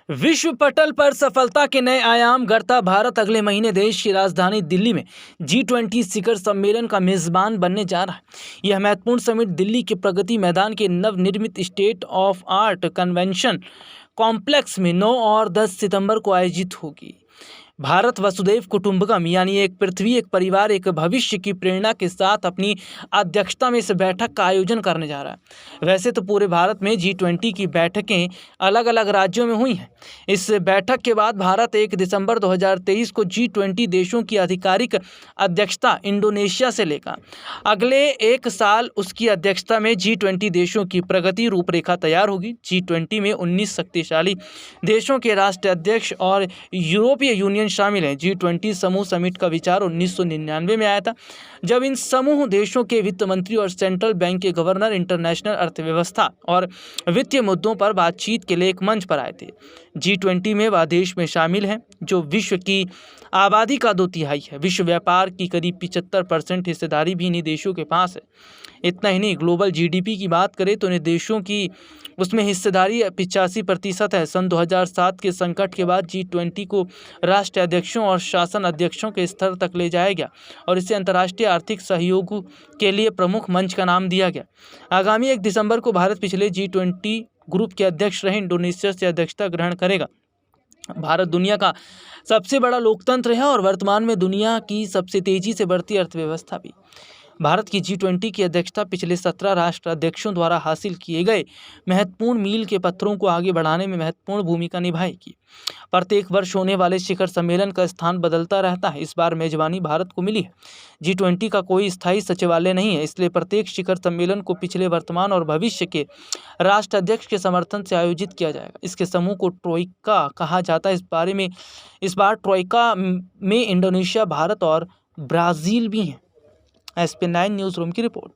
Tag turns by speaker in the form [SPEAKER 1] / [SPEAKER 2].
[SPEAKER 1] विश्व पटल पर सफलता के नए आयाम गढ़ता भारत अगले महीने देश की राजधानी दिल्ली में G20 शिखर सम्मेलन का मेजबान बनने जा रहा है। यह महत्वपूर्ण समिट दिल्ली के प्रगति मैदान के नवनिर्मित state of art convention complex में 9 और 10 सितंबर को आयोजित होगी। भारत वसुधैव कुटुंबकम यानी एक पृथ्वी एक परिवार एक भविष्य की प्रेरणा के साथ अपनी अध्यक्षता में इस बैठक का आयोजन करने जा रहा है। वैसे तो पूरे भारत में G20 की बैठकें अलग अलग राज्यों में हुई हैं। इस बैठक के बाद भारत 1 दिसंबर 2023 को G20 देशों की आधिकारिक अध्यक्षता इंडोनेशिया से लेगा। अगले एक साल उसकी अध्यक्षता में G20 देशों की प्रगति रूपरेखा तैयार होगी। G20 में 19 शक्तिशाली देशों के राष्ट्राध्यक्ष और यूरोपीय यूनियन शामिल हैं। G20 समूह समिट का विचार 1999 में आया था, जब इन समूह देशों के वित्त मंत्री और सेंट्रल बैंक के गवर्नर इंटरनेशनल अर्थव्यवस्था और वित्तीय मुद्दों पर बातचीत के लिए एक मंच पर आए थे। G20 में वह देश में शामिल हैं जो विश्व की आबादी का 2/3 है। विश्व व्यापार की करीब 75% हिस्सेदारी भी इन्हीं देशों के पास है। इतना ही नहीं, ग्लोबल GDP की बात करें तो इन देशों की उसमें हिस्सेदारी 85% है। सन 2007 के संकट के बाद G20 को राष्ट्राध्यक्षों और शासन अध्यक्षों के स्तर तक ले जाया गया और इसे अंतर्राष्ट्रीय आर्थिक सहयोग के लिए प्रमुख मंच का नाम दिया गया। आगामी 1 दिसंबर को भारत पिछले G20 ग्रुप के अध्यक्ष रहे इंडोनेशिया से अध्यक्षता ग्रहण करेगा। भारत दुनिया का सबसे बड़ा लोकतंत्र है और वर्तमान में दुनिया की सबसे तेजी से बढ़ती अर्थव्यवस्था भी। भारत की G20 की अध्यक्षता पिछले 17 राष्ट्राध्यक्षों द्वारा हासिल किए गए महत्वपूर्ण मील के पत्थरों को आगे बढ़ाने में महत्वपूर्ण भूमिका निभाएगी। प्रत्येक वर्ष होने वाले शिखर सम्मेलन का स्थान बदलता रहता है। इस बार मेजबानी भारत को मिली है। G20 का कोई स्थायी सचिवालय नहीं है, इसलिए प्रत्येक शिखर सम्मेलन को पिछले, वर्तमान और भविष्य के राष्ट्राध्यक्ष के समर्थन से आयोजित किया जाएगा। इसके समूह को ट्रोइका कहा जाता है। इस बार ट्रोइका में इंडोनेशिया, भारत और ब्राज़ील भी हैं। SP9 न्यूज़ रूम की रिपोर्ट।